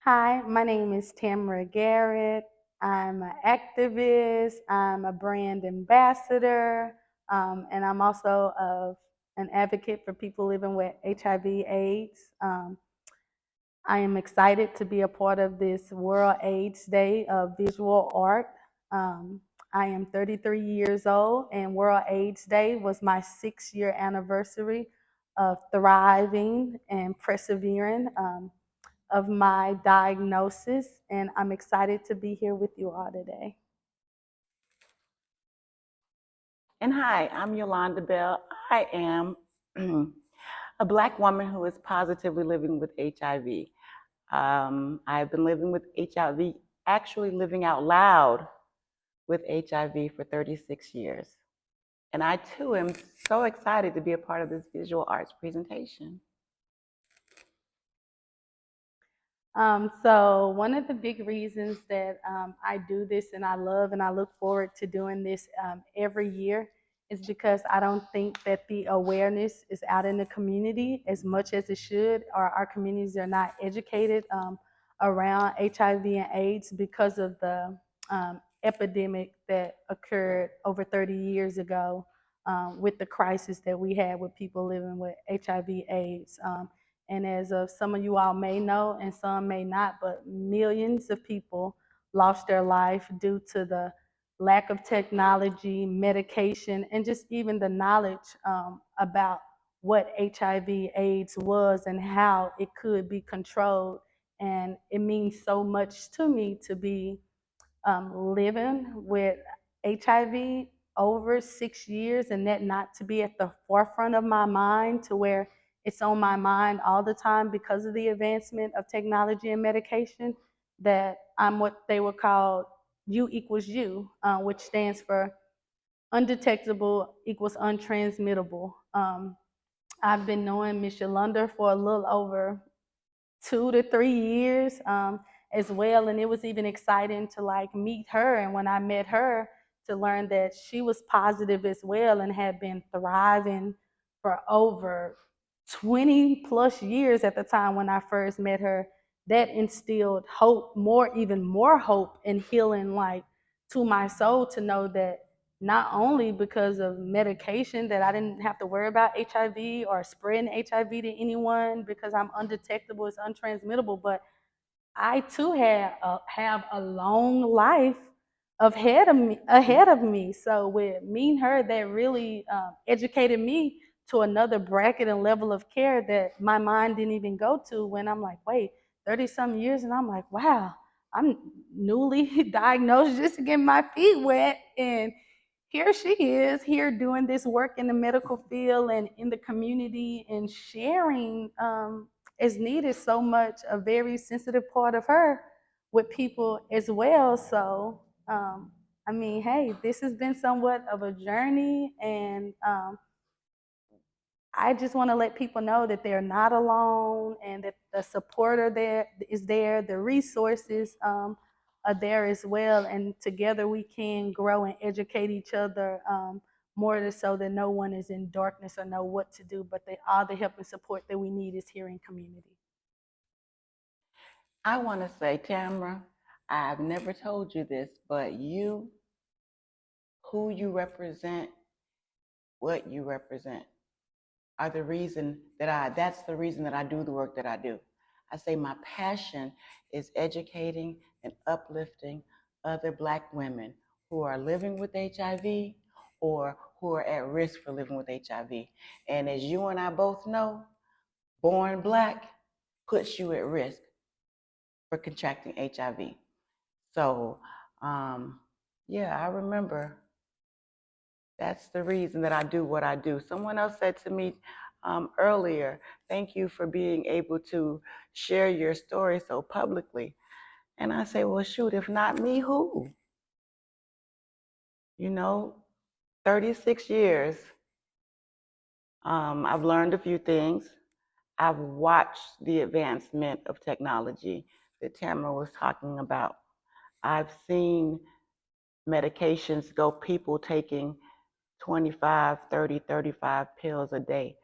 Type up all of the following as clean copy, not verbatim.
Hi, my name is Tamera Garrett. I'm an activist, I'm a brand ambassador, and I'm also an advocate for people living with HIV/AIDS. I am excited to be a part of this World AIDS Day of Visual Art. Um, I am 33 years old, and World AIDS Day was my 6 year anniversary of thriving and persevering. Of my diagnosis, and I'm excited to be here with you all today. And hi, I'm Yolanda Bell. I am a Black woman who is positively living with HIV. I've been living with HIV, actually living out loud with HIV for 36 years. And I too am so excited to be a part of this visual arts presentation. So one of the big reasons that I do this and I love and I look forward to doing this every year is because I don't think that the awareness is out in the community as much as it should, or our communities are not educated around HIV and AIDS because of the epidemic that occurred over 30 years ago with the crisis that we had with people living with HIV/AIDS. And as some of you all may know, and some may not, but millions of people lost their life due to the lack of technology, medication, and just even the knowledge about what HIV/AIDS was and how it could be controlled. And it means so much to me to be living with HIV over 6 years and that not to be at the forefront of my mind to where it's on my mind all the time because of the advancement of technology and medication, that I'm what they would call U equals U, which stands for undetectable equals untransmittable. I've been knowing Miss Yolanda for a little over 2 to 3 years as well. And it was even exciting to like meet her. And when I met her, to learn that she was positive as well and had been thriving for over 20 plus years at the time when I first met her, that instilled hope, even more hope and healing, like to my soul, to know that not only because of medication that I didn't have to worry about HIV or spreading HIV to anyone because I'm undetectable, it's untransmittable, but I too have a long life ahead of me. So with meeting her, that really educated me to another bracket and level of care that my mind didn't even go to. When I'm like, wait, 30 some years, and I'm like, wow, I'm newly diagnosed just to get my feet wet, and here she is here doing this work in the medical field and in the community and sharing is needed so much, a very sensitive part of her with people as well. So I mean, hey, this has been somewhat of a journey, and I just want to let people know that they're not alone and that the support is there, the resources are there as well, and together we can grow and educate each other more so that no one is in darkness or know what to do, but all the help and support that we need is here in community. I want to say, Tamara, I've never told you this, but you, who you represent, what you represent, are the reason that's the reason that I do the work that I do. I say my passion is educating and uplifting other Black women who are living with HIV or who are at risk for living with HIV. And as you and I both know, born Black puts you at risk for contracting HIV. So, um, yeah, I remember that's the reason that I do what I do. Someone else said to me earlier, thank you for being able to share your story so publicly. And I say, well, shoot, if not me, who? You know, 36 years, I've learned a few things. I've watched the advancement of technology that Tamara was talking about. I've seen medications go, people taking 25, 30, 35 pills a day.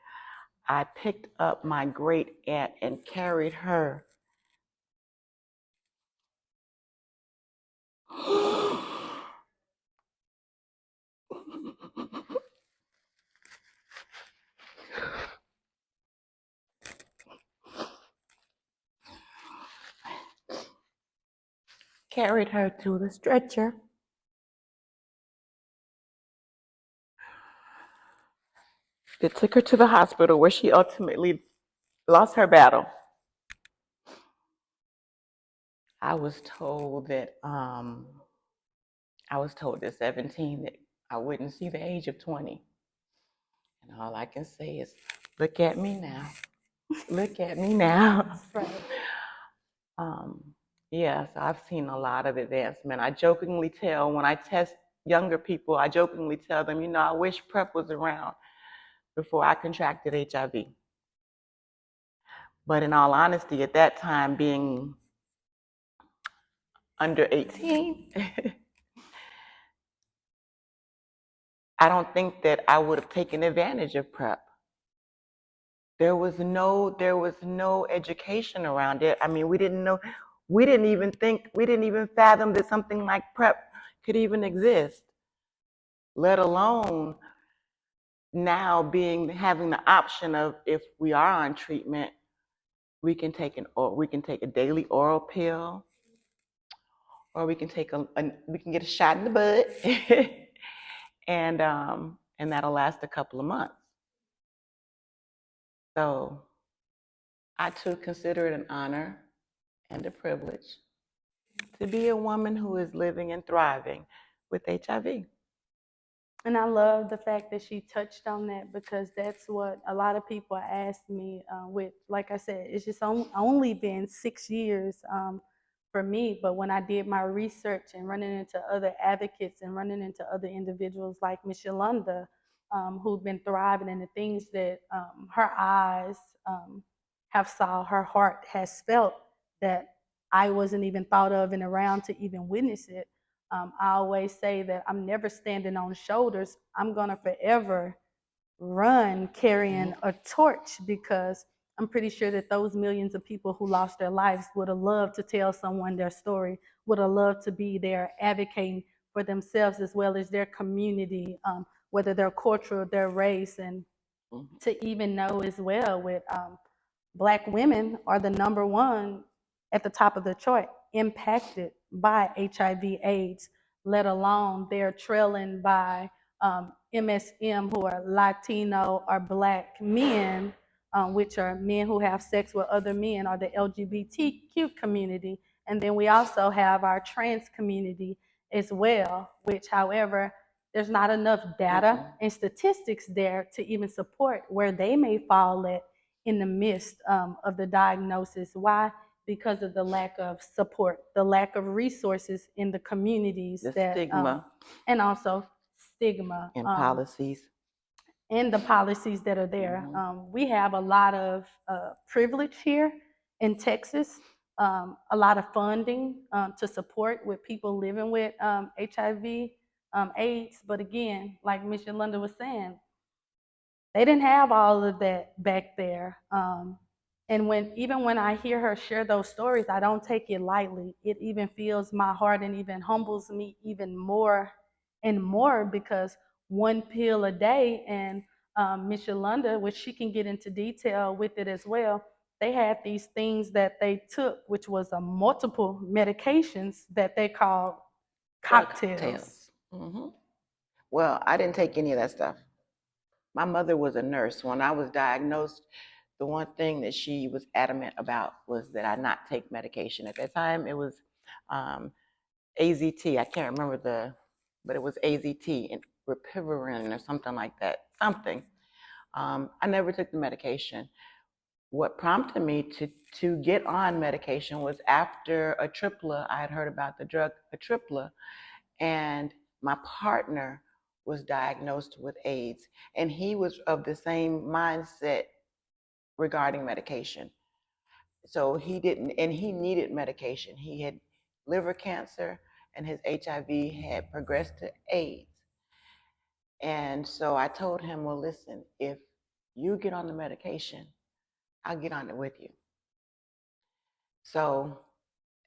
I picked up my great aunt and carried her carried her to the stretcher. They took her to the hospital where she ultimately lost her battle. I was told that I was told at 17 that I wouldn't see the age of 20. And all I can say is, look at me now. Look at me now. Right. Yes, I've seen a lot of advancement. I jokingly tell when I test younger people, I jokingly tell them, I wish PrEP was around before I contracted HIV. But in all honesty, at that time, being under 18, I don't think that I would have taken advantage of PrEP. There was no education around it. I mean, we didn't know, we didn't even fathom that something like PrEP could even exist, let alone now having the option of, if we are on treatment, we can take a daily oral pill, or we can get a shot in the butt, and that'll last a couple of months. So I too consider it an honor and a privilege to be a woman who is living and thriving with HIV. And I love the fact that she touched on that, because that's what a lot of people ask me with, like I said, it's just only been 6 years for me. But when I did my research and running into other advocates and running into other individuals like Miss Yolanda, who've been thriving, and the things that her eyes have saw, her heart has felt, that I wasn't even thought of and around to even witness it. I always say that I'm never standing on shoulders. I'm going to forever run carrying a torch, because I'm pretty sure that those millions of people who lost their lives would have loved to tell someone their story, would have loved to be there advocating for themselves as well as their community, whether their culture, their race, and to even know as well with Black women are the number one at the top of the chart impacted by HIV/AIDS, let alone they're trailing by MSM, who are Latino or Black men, which are men who have sex with other men, or the LGBTQ community. And then we also have our trans community as well, which, however, there's not enough data and statistics there to even support where they may fall at in the midst of the diagnosis. Why? Because of the lack of support, the lack of resources in the communities, The that stigma and also stigma, and policies. and the policies that are there. We have a lot of privilege here in Texas, a lot of funding to support with people living with HIV, AIDS. But again, like Miss Yolanda was saying, they didn't have all of that back there. And even when I hear her share those stories, I don't take it lightly. It even fills my heart and even humbles me even more and more, because one pill a day, and Miss Yolanda, which she can get into detail with it as well, they had these things that they took, which was a multiple medications that they called cocktails. Well, I didn't take any of that stuff. My mother was a nurse. When I was diagnosed, the one thing that she was adamant about was that I not take medication. At that time, it was AZT. I can't remember but it was AZT and Ripivirine or something like that. Something. I never took the medication. What prompted me to get on medication was after Atripla. I had heard about the drug Atripla, and my partner was diagnosed with AIDS, and he was of the same mindset regarding medication. So he didn't, and he needed medication. He had liver cancer, and his HIV had progressed to AIDS. And so I told him, well, listen, if you get on the medication, I'll get on it with you. So,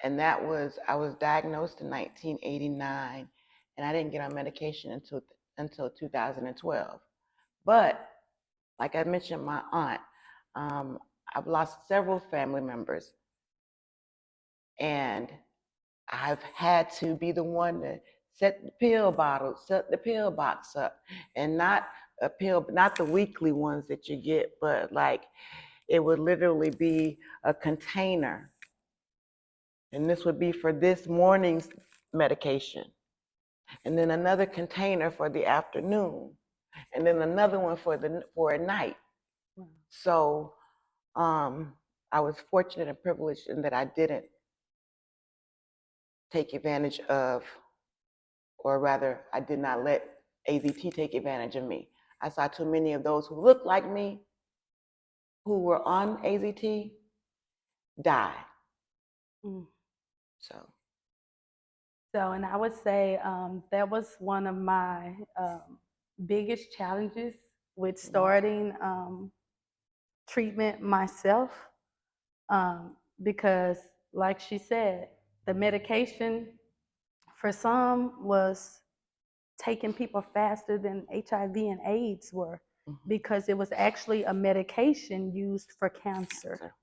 and I was diagnosed in 1989, and I didn't get on medication until 2012. But like I mentioned, my aunt, I've lost several family members, and I've had to be the one to set the pill bottle, set the pill box up, and not a pill, not the weekly ones that you get, but like it would literally be a container, and this would be for this morning's medication, and then another container for the afternoon, and then another one for at night. So I was fortunate and privileged in that I didn't take advantage of, or rather, I did not let AZT take advantage of me. I saw too many of those who looked like me, who were on AZT, die. Mm. So, And I would say that was one of my biggest challenges with starting treatment myself, because, like she said, the medication for some was taking people faster than HIV and AIDS were, because it was actually a medication used for cancer.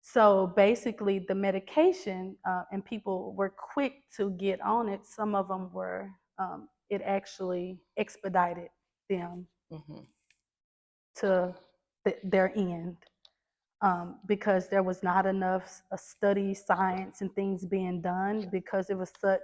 So basically, the medication, and people were quick to get on it. Some of them were, it actually expedited them to their end, because there was not enough study, science, and things being done, because it was such,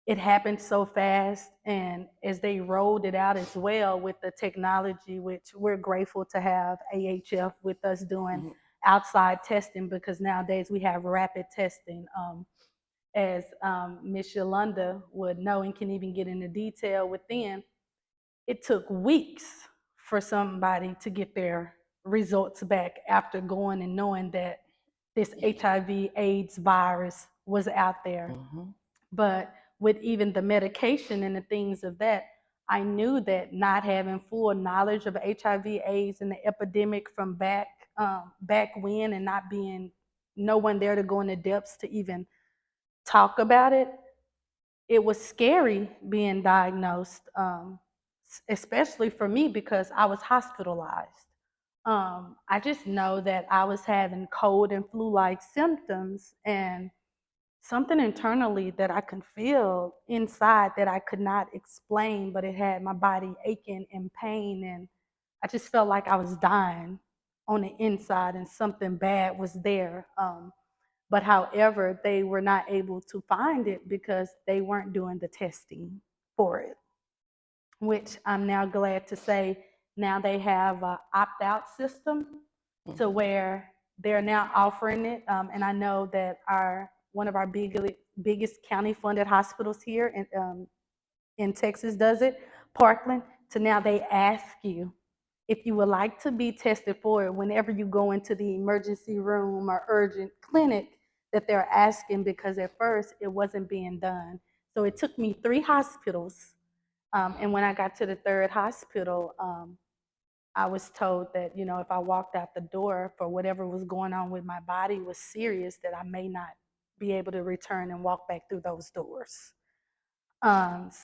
it happened so fast. And as they rolled it out as well with the technology, which we're grateful to have AHF with us doing outside testing, because nowadays we have rapid testing. As Miss Yolanda would know and can even get into detail within, it took weeks for somebody to get their results back after going and knowing that this HIV AIDS virus was out there. But with even the medication and the things of that, I knew that not having full knowledge of HIV AIDS and the epidemic from back when, and not being no one there to go into depths to even talk about it, it was scary being diagnosed, especially for me, because I was hospitalized. I just know that I was having cold and flu-like symptoms, and something internally that I could feel inside that I could not explain, but it had my body aching and pain, and I just felt like I was dying on the inside, and something bad was there. But however, they were not able to find it because they weren't doing the testing for it, which I'm now glad to say now they have an opt-out system to where they're now offering it. And I know that one of our biggest county funded hospitals here in Texas does it, Parkland, to now they ask you if you would like to be tested for it whenever you go into the emergency room or urgent clinic, that they're asking, because at first it wasn't being done. So it took me 3 hospitals. And when I got to the 3rd hospital, I was told that, if I walked out the door for whatever was going on with my body was serious, that I may not be able to return and walk back through those doors.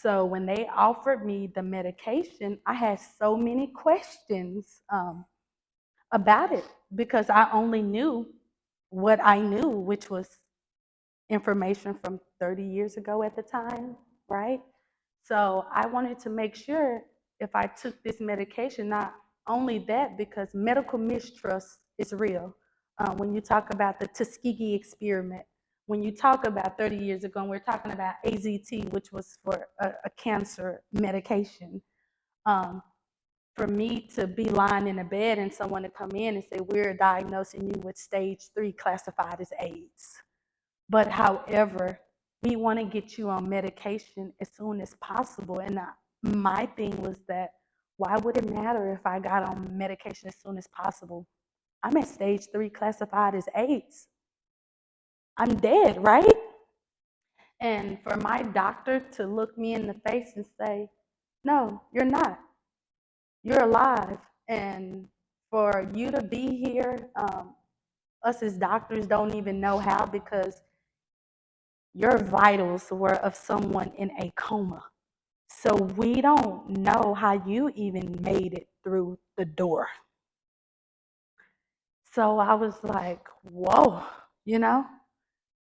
So when they offered me the medication, I had so many questions about it, because I only knew what I knew, which was information from 30 years ago at the time, right? So I wanted to make sure if I took this medication, not only that, because medical mistrust is real. When you talk about the Tuskegee experiment, when you talk about 30 years ago, and we're talking about AZT, which was for a cancer medication. For me to be lying in a bed and someone to come in and say, we're diagnosing you with stage 3 classified as AIDS. But however, we want to get you on medication as soon as possible. And my thing was that, why would it matter if I got on medication as soon as possible? I'm at stage 3 classified as AIDS. I'm dead, right? And for my doctor to look me in the face and say, no, you're not. You're alive. And for you to be here, us as doctors don't even know how, because your vitals were of someone in a coma. So we don't know how you even made it through the door. So I was like, whoa, you know?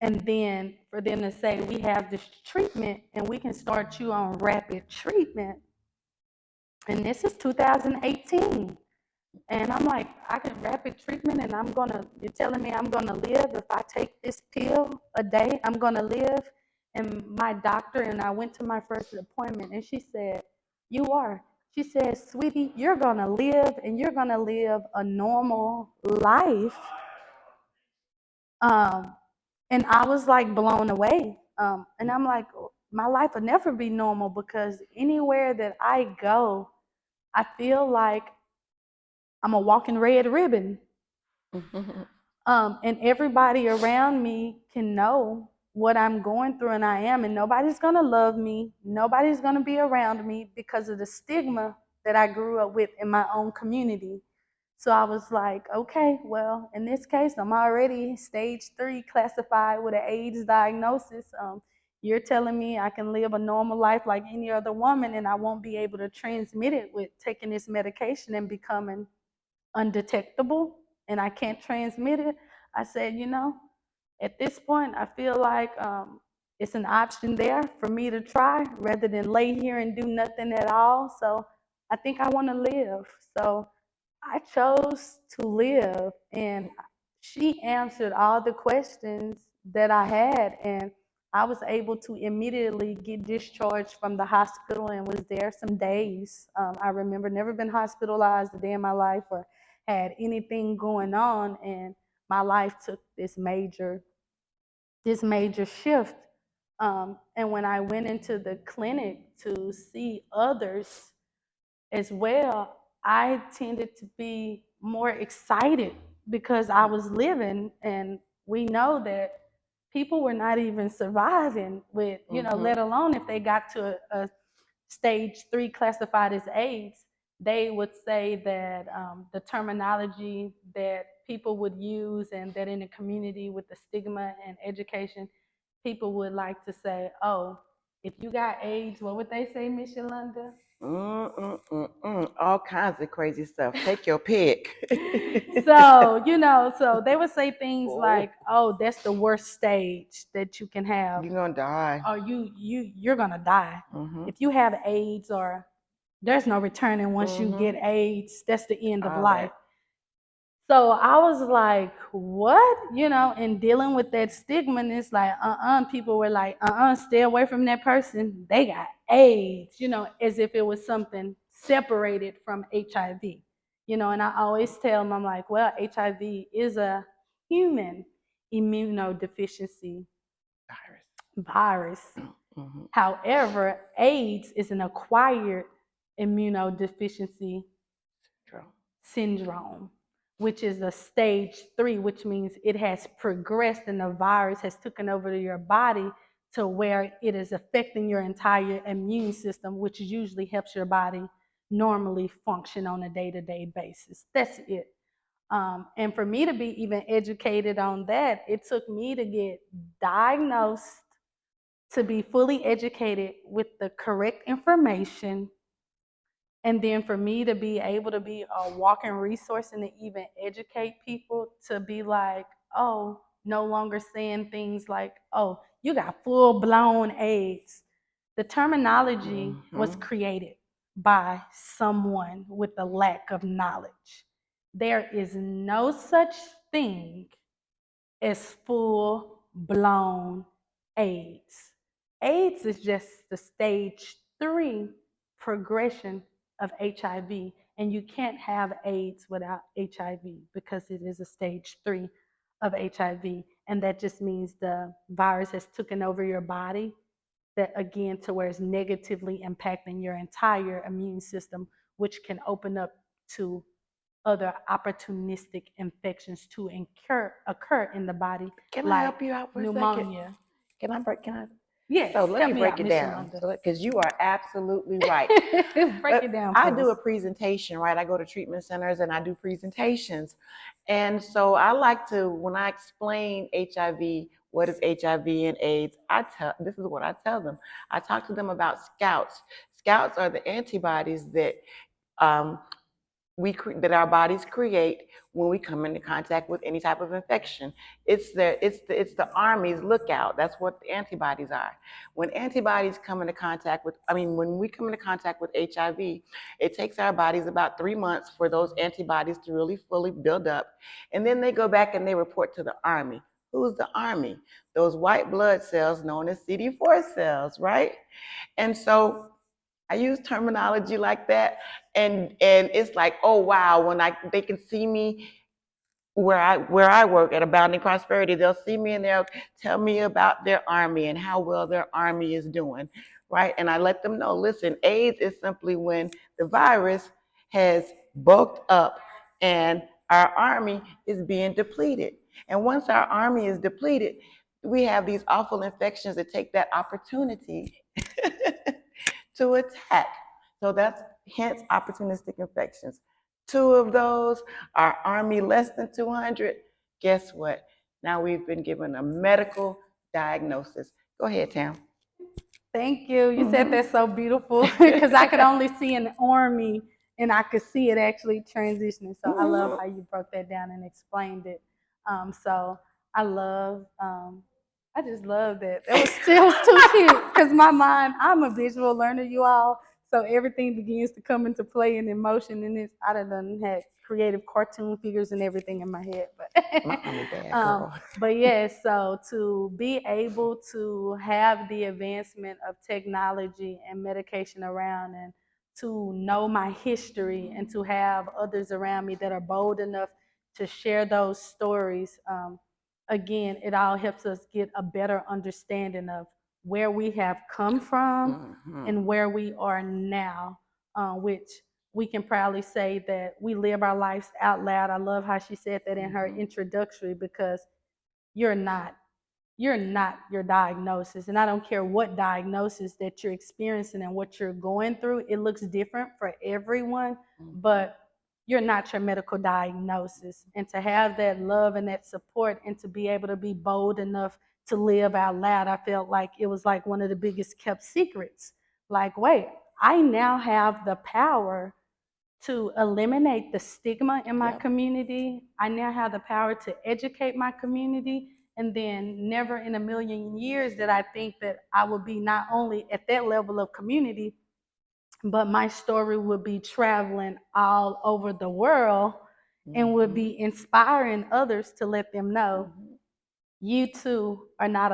And then for them to say, we have this treatment and we can start you on rapid treatment. And this is 2018. And I'm like, I get rapid treatment and you're telling me I'm gonna live if I take this pill a day, I'm gonna live. And my doctor and I went to my first appointment and she said, you are. She said, sweetie, you're gonna live and you're gonna live a normal life. Um, and I was like blown away. And I'm like, my life will never be normal because anywhere that I go, I feel like I'm a walking red ribbon. And everybody around me can know what I'm going through, and I am, and nobody's going to love me. Nobody's going to be around me because of the stigma that I grew up with in my own community. So I was like, okay, well, in this case, I'm already stage 3 classified with an AIDS diagnosis. You're telling me I can live a normal life like any other woman, and I won't be able to transmit it with taking this medication and becoming undetectable, and I can't transmit it. I said, at this point, I feel like it's an option there for me to try rather than lay here and do nothing at all. So I think I want to live. So I chose to live, and she answered all the questions that I had, and I was able to immediately get discharged from the hospital and was there some days. I remember never been hospitalized a day in my life or had anything going on, and my life took this major shift. And when I went into the clinic to see others as well, I tended to be more excited because I was living, and we know that people were not even surviving with, let alone if they got to a stage 3 classified as AIDS, they would say that the terminology that people would use, and that in the community with the stigma and education, people would like to say, oh, if you got AIDS, what would they say, Miss Yolanda? All kinds of crazy stuff. Take your pick. So they would say things Oh, like, "Oh, that's the worst stage that you can have, you're gonna die. or you're gonna die Mm-hmm. if you have AIDS, or there's no returning once you get AIDS. That's the end of All life." that. So I was like, what? And dealing with that stigma, and it's like, people were like, stay away from that person. They got AIDS, as if it was something separated from HIV. And I always tell them, I'm like, well, HIV is a human immunodeficiency virus. Mm-hmm. However, AIDS is an acquired immunodeficiency True. syndrome, which is a stage 3, which means it has progressed and the virus has taken over your body to where it is affecting your entire immune system, which usually helps your body normally function on a day-to-day basis. That's it. And for me to be even educated on that, it took me to get diagnosed, to be fully educated with the correct information, and then for me to be able to be a walking resource and to even educate people to be like, oh, no longer saying things like, oh, you got full blown AIDS. The terminology was created by someone with a lack of knowledge. There is no such thing as full blown AIDS. AIDS is just the stage 3 progression of HIV, and you can't have AIDS without HIV because it is a stage 3 of HIV, and that just means the virus has taken over your body, that again to where it's negatively impacting your entire immune system, which can open up to other opportunistic infections to occur in the body, Can I like help you out for a second? pneumonia. Can I? Yes, So let help me me break out, it Miss down. Yolanda. So, because you are absolutely right. Break it down I for do us. a presentation, right? I go to treatment centers and I do presentations. And so I like to, when I explain HIV, what is HIV and AIDS, this is what I tell them. I talk to them about scouts. Scouts are the antibodies that um, that our bodies create when we come into contact with any type of infection. It's the army's lookout. That's what the antibodies are. When antibodies come into contact with, I mean, when we come into contact with HIV, it takes our bodies about 3 months for those antibodies to really fully build up, and then they go back and they report to the army. Who's the army? Those white blood cells known as CD4 cells, right? And so I use terminology like that, and it's like, oh wow, when they can see me where I work at Abounding Prosperity, they'll see me and they'll tell me about their army and how well their army is doing, right? And I let them know, listen, AIDS is simply when the virus has bulked up and our army is being depleted. And once our army is depleted, we have these awful infections that take that opportunity to attack. So that's hence opportunistic infections. Two of those, our army less than 200. Guess what? Now we've been given a medical diagnosis. Go ahead, Tam. Thank you. You said that so beautiful because I could only see an army and I could see it actually transitioning. So I love how you broke that down and explained it. So I love, I just love that. It was too cute because my mind, I'm a visual learner, you all. So everything begins to come into play and emotion. And it's, I done had creative cartoon figures and everything in my head. My army bad Um, girl. but yes, so to be able to have the advancement of technology and medication around, and to know my history, and to have others around me that are bold enough to share those stories, again, it all helps us get a better understanding of where we have come from and where we are now, which we can proudly say that we live our lives out loud. I love how she said that in her introductory, because you're not you're not your diagnosis. And I don't care what diagnosis that you're experiencing and what you're going through, it looks different for everyone, but you're not your medical diagnosis. And to have that love and that support and to be able to be bold enough to live out loud, I felt like it was like one of the biggest kept secrets. Like, wait, I now have the power to eliminate the stigma in my community. I now have the power to educate my community. And then never in a million years did I think that I would be not only at that level of community, but my story would be traveling all over the world and would be inspiring others to let them know you too are not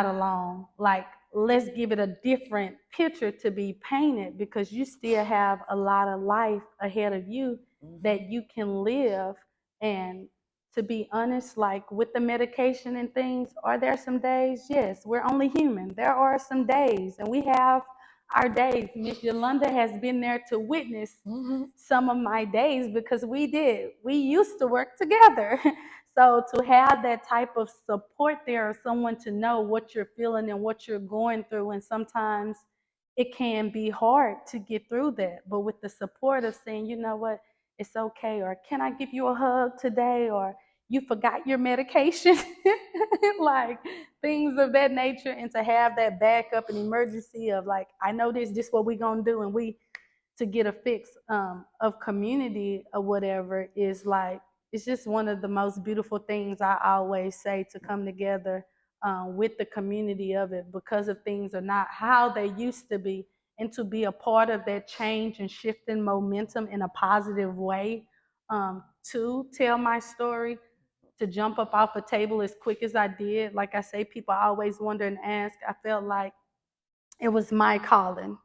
alone. Like, let's give it a different picture to be painted, because you still have a lot of life ahead of you that you can live. And to be honest, like with the medication and things, are there some days? Yes, we're only human. There are some days, and we have our days. Miss Yolanda has been there to witness some of my days, because we used to work together. So to have that type of support there, or someone to know what you're feeling and what you're going through, and sometimes it can be hard to get through that. But with the support of saying, you know what, it's okay, or can I give you a hug today, or you forgot your medication, like things of that nature, and to have that backup and emergency of like, I know this what we gonna do, and we to get a fix of community or whatever, is like, it's just one of the most beautiful things I always say, to come together with the community of it, because of things are not how they used to be, and to be a part of that change and shifting momentum in a positive way, to tell my story, to jump up off a table as quick as I did. Like I say, people always wonder and ask. I felt like it was my calling.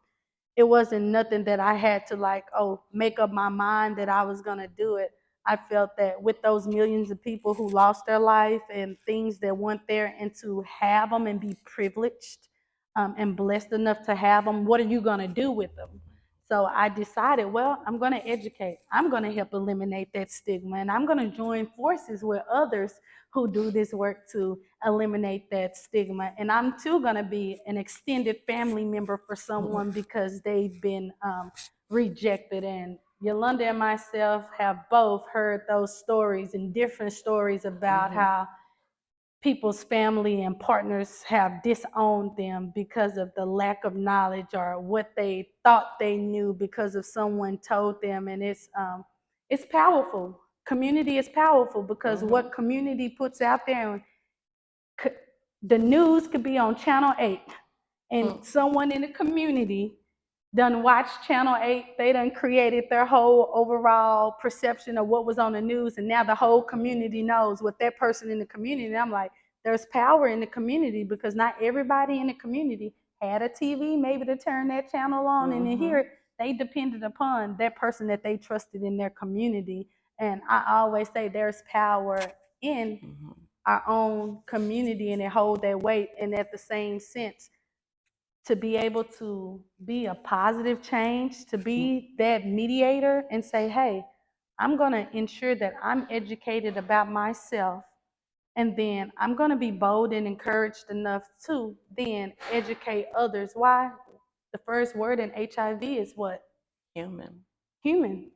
It wasn't nothing that I had to like, oh, make up my mind that I was gonna do it. I felt that with those millions of people who lost their life and things that weren't there, and to have them and be privileged and blessed enough to have them, what are you gonna do with them? So I decided, well, I'm gonna educate. I'm gonna help eliminate that stigma, and I'm gonna join forces with others who do this work to eliminate that stigma. And I'm too going to be an extended family member for someone because they've been rejected. And Yolanda and myself have both heard those stories, and different stories about how people's family and partners have disowned them because of the lack of knowledge or what they thought they knew because of someone told them. And it's powerful. Community is powerful because Mm-hmm. what community puts out there, the news could be on channel 8 and Mm-hmm. someone in the community done watched channel 8. They done created their whole overall perception of what was on the news, and now the whole community knows what that person in the community. And I'm like, there's power in the community because not everybody in the community had a TV maybe to turn that channel on and to hear Mm-hmm. it. They depended upon that person that they trusted in their community. And I always say there's power in Mm-hmm. our own community and it hold that weight. And at the same sense, to be able to be a positive change, to be that mediator and say, hey, I'm going to ensure that I'm educated about myself. And then I'm going to be bold and encouraged enough to then educate others. Why? The first word in HIV is what? Human. Human.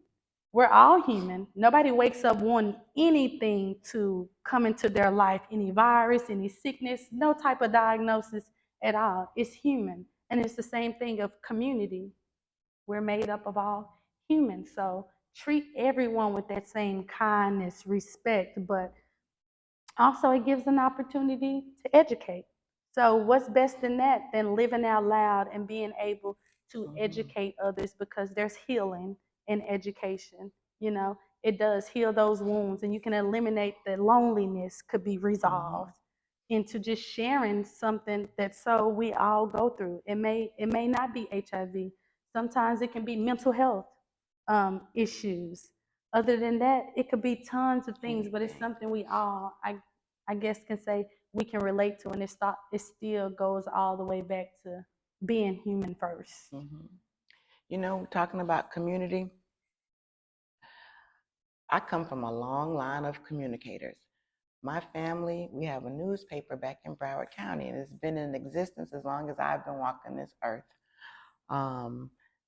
We're all human. Nobody wakes up wanting anything to come into their life, any virus, any sickness, no type of diagnosis at all. It's human. And it's the same thing of community. We're made up of all humans. So treat everyone with that same kindness, respect, but also it gives an opportunity to educate. So what's best than that than living out loud and being able to Mm-hmm. educate others, because there's healing in education. You know, it does heal those wounds and you can eliminate the loneliness could be Mm-hmm. resolved into just sharing something that so we all go through. It may not be HIV. Sometimes it can be mental health issues. Other than that, it could be tons of things, but it's Anything. something we all, I guess, can say we can relate to, and it still goes all the way back to being human first. Mm-hmm. You know, talking about community, I come from a long line of communicators. My family, we have a newspaper back in Broward County, and it's been in existence as long as I've been walking this earth.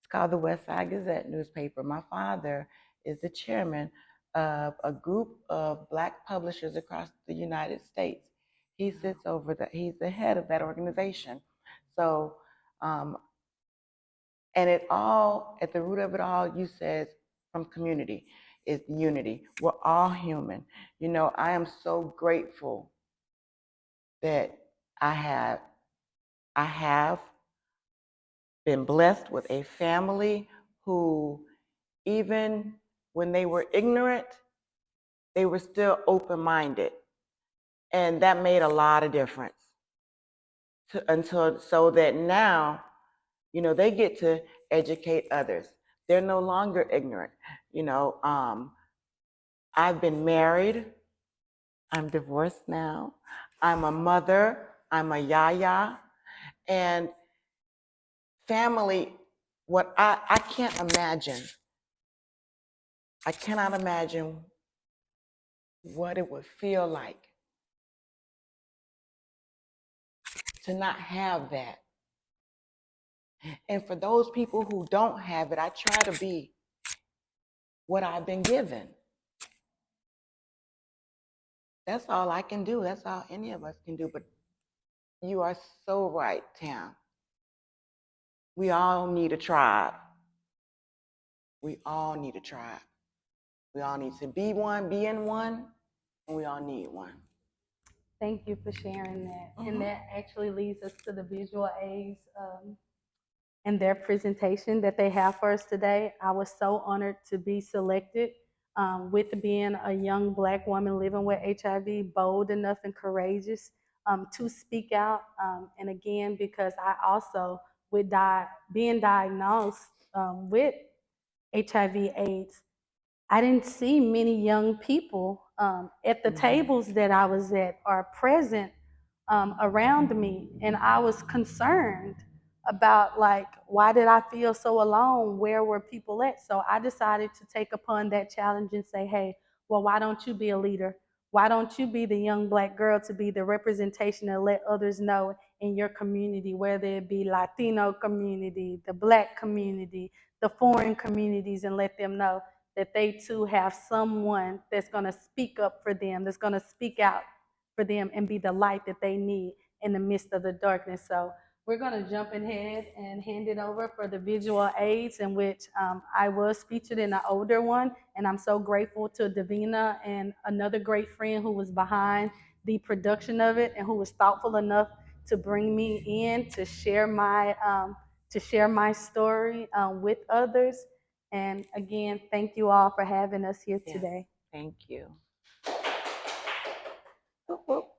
It's called the West Side Gazette newspaper. My father is the chairman of a group of Black publishers across the United States. He sits over he's the head of that organization. So, um, and it all, at the root of it all, you said from community is unity. We're all human. You know, I am so grateful that I have I have been blessed with a family who, even when they were ignorant, they were still open-minded. And that made a lot of difference until so that now, you know, they get to educate others. They're no longer ignorant. You know, I've been married. I'm divorced now. I'm a mother. I'm a yaya. And family, what I can't imagine, I cannot imagine what it would feel like to not have that. And for those people who don't have it, I try to be what I've been given. That's all I can do. That's all any of us can do. But you are so right, Tam. We all need a tribe. We all need a tribe. We all need to be one, be in one, and we all need one. Thank you for sharing that. And Mm-hmm. that actually leads us to the visual aids and their presentation that they have for us today. I was so honored to be selected with being a young Black woman living with HIV, bold enough and courageous to speak out. And again, because I also, being diagnosed with HIV/AIDS, I didn't see many young people at the Mm-hmm. tables that I was at or present around me, and I was concerned about like why did I feel so alone? Where were people at? So I decided to take upon that challenge and say, hey, well, why don't you be a leader? Why don't you be the young Black girl to be the representation and let others know in your community, whether it be Latino community, the Black community, the foreign communities, and let them know that they too have someone that's going to speak up for them, that's going to speak out for them and be the light that they need in the midst of the darkness. So we're going to jump ahead and hand it over for the visual aids, in which I was featured in the older one. And I'm so grateful to Davina and another great friend who was behind the production of it and who was thoughtful enough to bring me in to share my story with others. And again, thank you all for having us here Yes, today. thank you. Whoop, whoop.